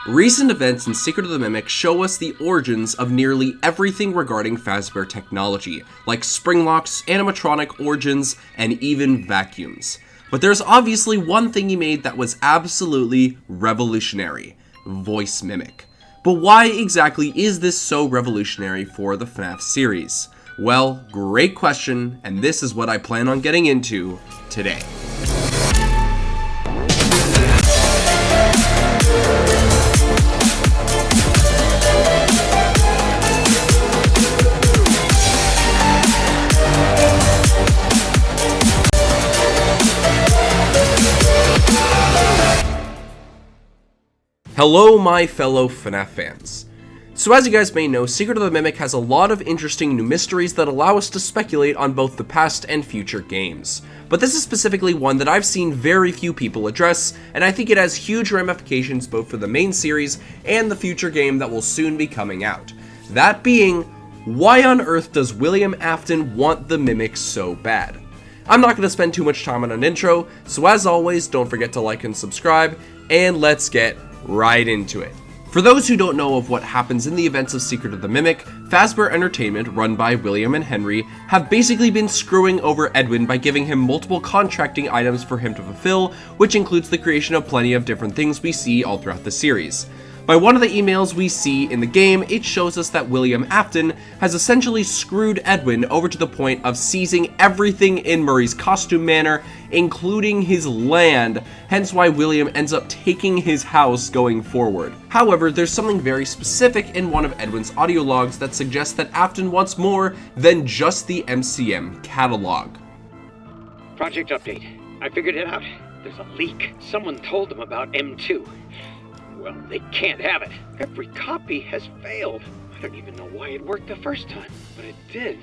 Recent events in Secret of the Mimic show us the origins of nearly everything regarding Fazbear technology, like spring locks, animatronic origins, and even vacuums. But there's obviously one thing he made that was absolutely revolutionary: voice mimic. But why exactly is this so revolutionary for the FNAF series? Well, great question, and this is what I plan on getting into today. Hello my fellow FNAF fans. So as you guys may know, Secret of the Mimic has a lot of interesting new mysteries that allow us to speculate on both the past and future games. But this is specifically one that I've seen very few people address, and I think it has huge ramifications both for the main series and the future game that will soon be coming out. That being, why on earth does William Afton want the Mimic so bad? I'm not going to spend too much time on an intro, so as always, don't forget to like and subscribe, and let's get right into it. For those who don't know of what happens in the events of Secret of the Mimic, Fazbear Entertainment, run by William and Henry, have basically been screwing over Edwin by giving him multiple contracting items for him to fulfill, which includes the creation of plenty of different things we see all throughout the series. By one of the emails we see in the game, it shows us that William Afton has essentially screwed Edwin over to the point of seizing everything in Murray's costume manor, including his land, hence why William ends up taking his house going forward. However, there's something very specific in one of Edwin's audio logs that suggests that Afton wants more than just the MCM catalog. Project update. I figured it out. There's a leak. Someone told them about M2. Well, they can't have it. Every copy has failed. I don't even know why it worked the first time, but it did.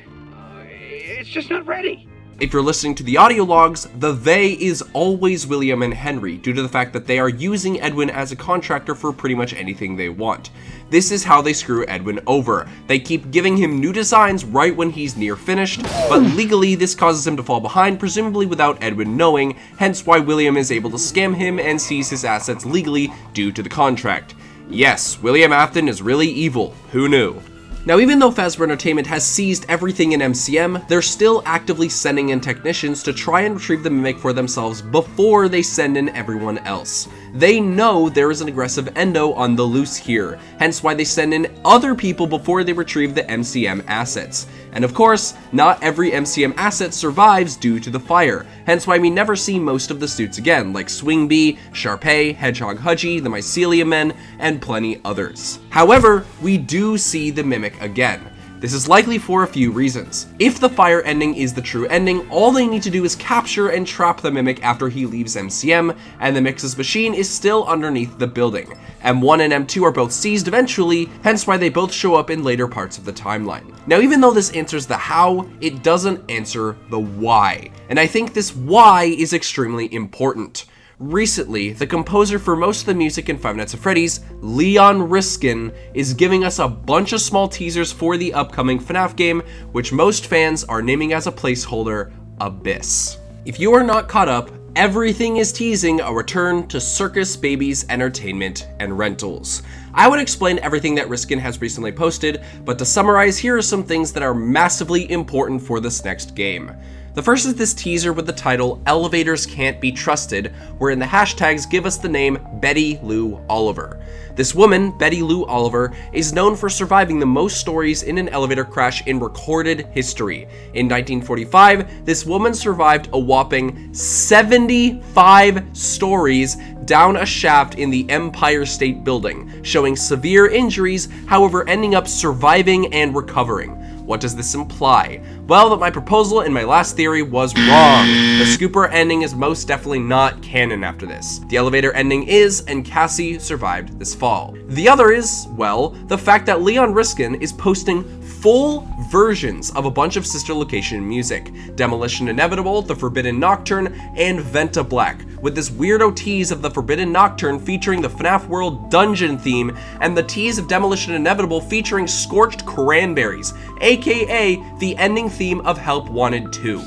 It's just not ready. If you're listening to the audio logs, the they is always William and Henry, due to the fact that they are using Edwin as a contractor for pretty much anything they want. This is how they screw Edwin over. They keep giving him new designs right when he's near finished, but legally this causes him to fall behind, presumably without Edwin knowing, hence why William is able to scam him and seize his assets legally due to the contract. Yes, William Afton is really evil. Who knew? Now, even though Fazbear Entertainment has seized everything in MCM, they're still actively sending in technicians to try and retrieve the Mimic for themselves before they send in everyone else. They know there is an aggressive endo on the loose here, hence why they send in other people before they retrieve the MCM assets. And of course, not every MCM asset survives due to the fire, hence why we never see most of the suits again, like Swing Bee, Sharpay, Hedgehog Hudgie, the Mycelium Men, and plenty others. However, we do see the Mimic again. This is likely for a few reasons. If the fire ending is the true ending, all they need to do is capture and trap the Mimic after he leaves MCM, and the Mix's machine is still underneath the building. M1 and M2 are both seized eventually, hence why they both show up in later parts of the timeline. Now, even though this answers the how, it doesn't answer the why. And I think this why is extremely important. Recently, the composer for most of the music in Five Nights at Freddy's, Leon Riskin, is giving us a bunch of small teasers for the upcoming FNAF game, which most fans are naming as a placeholder, Abyss. If you are not caught up, everything is teasing a return to Circus Baby's entertainment and rentals. I would explain everything that Riskin has recently posted, but to summarize, here are some things that are massively important for this next game. The first is this teaser with the title Elevators Can't Be Trusted, wherein the hashtags give us the name Betty Lou Oliver. This woman, Betty Lou Oliver, is known for surviving the most stories in an elevator crash in recorded history. In 1945, this woman survived a whopping 75 stories down a shaft in the Empire State Building, showing severe injuries, however ending up surviving and recovering. What does this imply? Well, that my proposal in my last theory was wrong. The Scooper ending is most definitely not canon after this. The elevator ending is, and Cassie survived this fall. The other is, well, the fact that Leon Riskin is posting full versions of a bunch of sister location music: Demolition Inevitable, The Forbidden Nocturne, and Venta Black, with this weirdo tease of The Forbidden Nocturne featuring the FNAF World dungeon theme, and the tease of Demolition Inevitable featuring Scorched Cranberries, aka the ending theme of Help Wanted 2.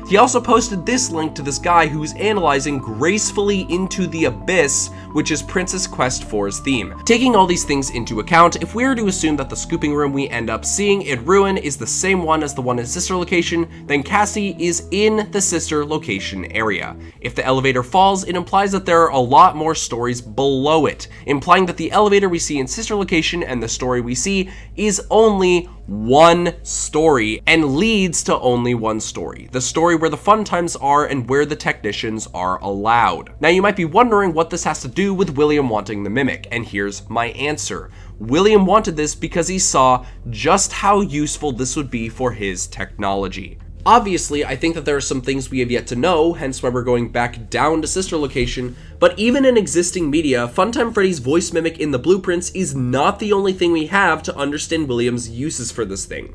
He also posted this link to this guy who's analyzing Gracefully Into the Abyss, which is Princess Quest 4's theme. Taking all these things into account, if we were to assume that the scooping room we end up seeing in Ruin is the same one as the one in Sister Location, then Cassie is in the Sister Location area. If the elevator falls, it implies that there are a lot more stories below it, implying that the elevator we see in Sister Location and the story we see is only one story and leads to only one story, the story where the fun times are and where the technicians are allowed. Now you might be wondering what this has to do with William wanting the mimic, and here's my answer. William wanted this because he saw just how useful this would be for his technology. Obviously, I think that there are some things we have yet to know, hence why we're going back down to Sister Location, but even in existing media, Funtime Freddy's voice mimic in the blueprints is not the only thing we have to understand William's uses for this thing.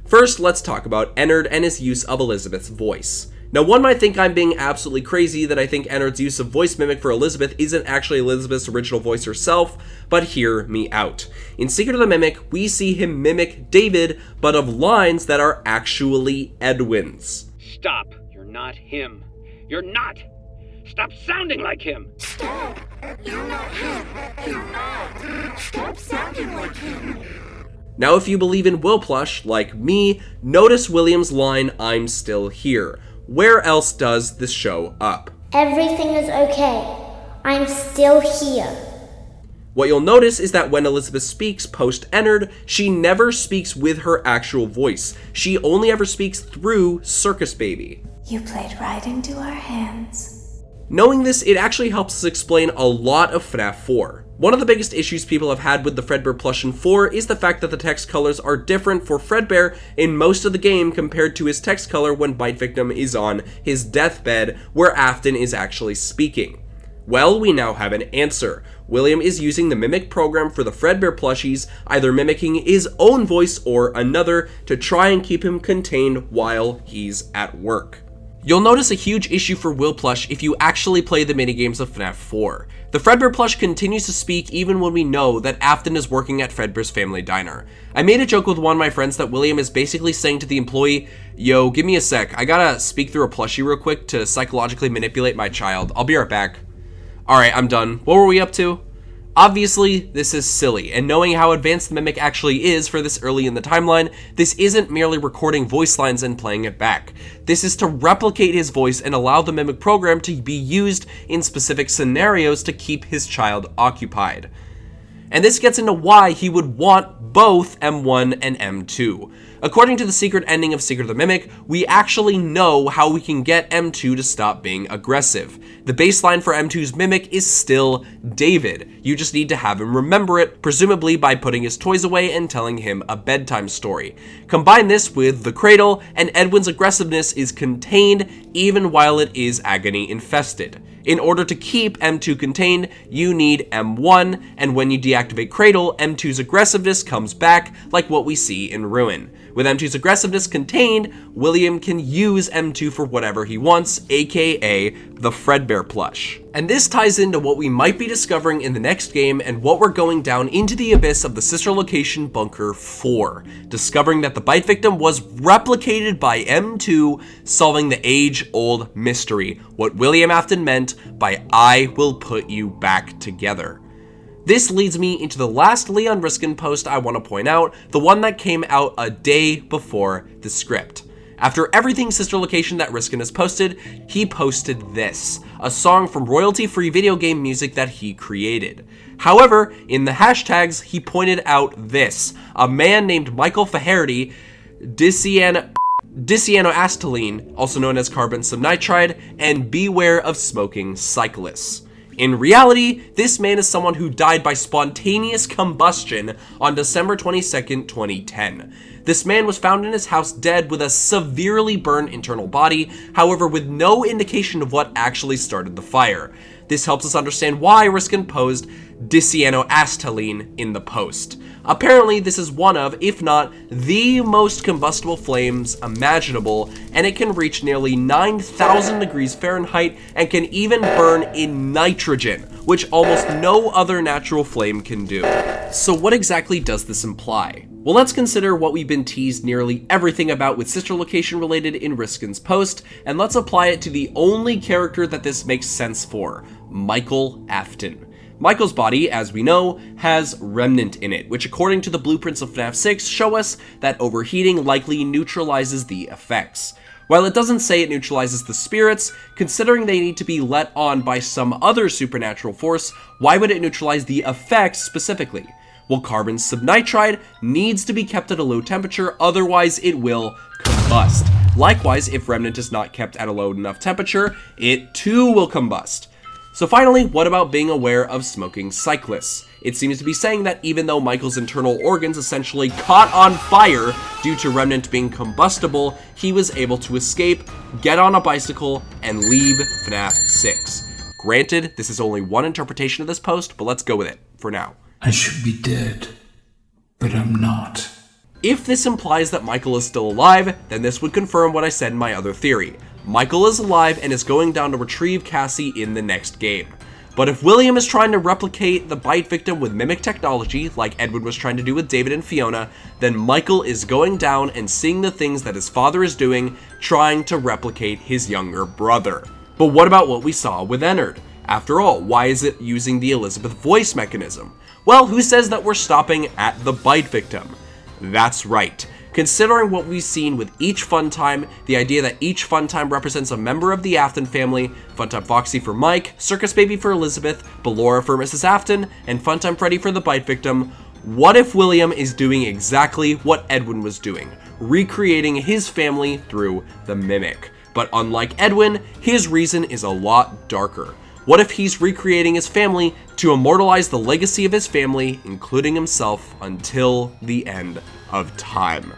First, let's talk about Ennard and his use of Elizabeth's voice. Now, one might think I'm being absolutely crazy that I think Ennard's use of voice mimic for Elizabeth isn't actually Elizabeth's original voice herself, but hear me out. In Secret of the Mimic, we see him mimic David, but of lines that are actually Edwin's. Stop. You're not him. You're not. Stop sounding like him. Stop. You're not him. You're not. Stop sounding like him. Now, if you believe in Will Plush, like me, notice William's line, "I'm still here." Where else does this show up? Everything is okay. I'm still here. What you'll notice is that when Elizabeth speaks post Ennard, she never speaks with her actual voice. She only ever speaks through Circus Baby. You played right into our hands. Knowing this, it actually helps us explain a lot of FNAF 4. One of the biggest issues people have had with the Fredbear plush in 4 is the fact that the text colors are different for Fredbear in most of the game compared to his text color when Bite Victim is on his deathbed, where Afton is actually speaking. Well, we now have an answer. William is using the Mimic program for the Fredbear plushies, either mimicking his own voice or another, to try and keep him contained while he's at work. You'll notice a huge issue for Will Plush if you actually play the minigames of FNAF 4. The Fredbear plush continues to speak even when we know that Afton is working at Fredbear's Family Diner. I made a joke with one of my friends that William is basically saying to the employee, "Yo, give me a sec, I gotta speak through a plushie real quick to psychologically manipulate my child. I'll be right back." Alright, I'm done. What were we up to? Obviously, this is silly, and knowing how advanced the Mimic actually is for this early in the timeline, this isn't merely recording voice lines and playing it back. This is to replicate his voice and allow the Mimic program to be used in specific scenarios to keep his child occupied. And this gets into why he would want both M1 and M2. According to the secret ending of Secret of the Mimic, we actually know how we can get M2 to stop being aggressive. The baseline for M2's Mimic is still David. You just need to have him remember it, presumably by putting his toys away and telling him a bedtime story. Combine this with the cradle, and Edwin's aggressiveness is contained even while it is agony infested. In order to keep M2 contained, you need M1, and when you deactivate Cradle, M2's aggressiveness comes back, like what we see in Ruin. With M2's aggressiveness contained, William can use M2 for whatever he wants, aka the Fredbear plush. And this ties into what we might be discovering in the next game and what we're going down into the abyss of the Sister Location Bunker 4, discovering that the Bite Victim was replicated by M2, solving the age-old mystery, what William Afton meant by "I will put you back together." This leads me into the last Leon Riskin post I want to point out, the one that came out a day before the script. After everything Sister Location that Riskin has posted, he posted this, a song from royalty-free video game music that he created. However, in the hashtags, he pointed out this, a man named Michael Faherty, Dicyanoacetylene, also known as carbon subnitride, and beware of smoking cyclists. In reality, this man is someone who died by spontaneous combustion on December 22nd, 2010. This man was found in his house dead with a severely burned internal body, however with no indication of what actually started the fire. This helps us understand why Riskin posed Dicyanoacetylene in the post. Apparently, this is one of, if not the most combustible flames imaginable, and it can reach nearly 9,000 degrees Fahrenheit and can even burn in nitrogen, which almost no other natural flame can do. So what exactly does this imply? Well, let's consider what we've been teased nearly everything about with sister location related in Riskin's post, and let's apply it to the only character that this makes sense for, Michael Afton. Michael's body, as we know, has remnant in it, which according to the blueprints of FNAF 6 show us that overheating likely neutralizes the effects. While it doesn't say it neutralizes the spirits, considering they need to be let on by some other supernatural force, why would it neutralize the effects specifically? Well, carbon subnitride needs to be kept at a low temperature, otherwise it will combust. Likewise, if remnant is not kept at a low enough temperature, it too will combust. So finally, what about being aware of smoking cyclists? It seems to be saying that even though Michael's internal organs essentially caught on fire due to remnant being combustible, he was able to escape, get on a bicycle, and leave FNAF 6. Granted, this is only one interpretation of this post, but let's go with it for now. I should be dead, but I'm not. If this implies that Michael is still alive, then this would confirm what I said in my other theory. Michael is alive and is going down to retrieve Cassie in the next game. But if William is trying to replicate the bite victim with mimic technology, like Edwin was trying to do with David and Fiona, then Michael is going down and seeing the things that his father is doing, trying to replicate his younger brother. But what about what we saw with Ennard? After all, why is it using the Elizabeth voice mechanism? Well, who says that we're stopping at the bite victim? That's right. Considering what we've seen with each Funtime, the idea that each Funtime represents a member of the Afton family, Funtime Foxy for Mike, Circus Baby for Elizabeth, Ballora for Mrs. Afton, and Funtime Freddy for the bite victim, what if William is doing exactly what Edwin was doing, recreating his family through the mimic? But unlike Edwin, his reason is a lot darker. What if he's recreating his family to immortalize the legacy of his family, including himself, until the end of time?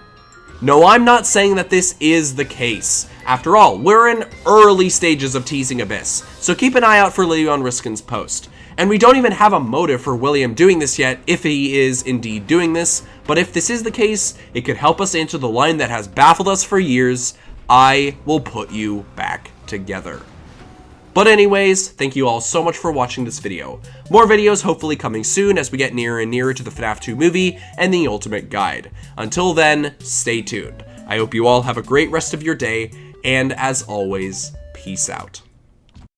No, I'm not saying that this is the case. After all, we're in early stages of teasing Abyss, so keep an eye out for Leon Riskin's post. And we don't even have a motive for William doing this yet, if he is indeed doing this, but if this is the case, it could help us answer the line that has baffled us for years: I will put you back together. But anyways, thank you all so much for watching this video. More videos hopefully coming soon as we get nearer and nearer to the FNAF 2 movie and the Ultimate Guide. Until then, stay tuned. I hope you all have a great rest of your day, and as always, peace out.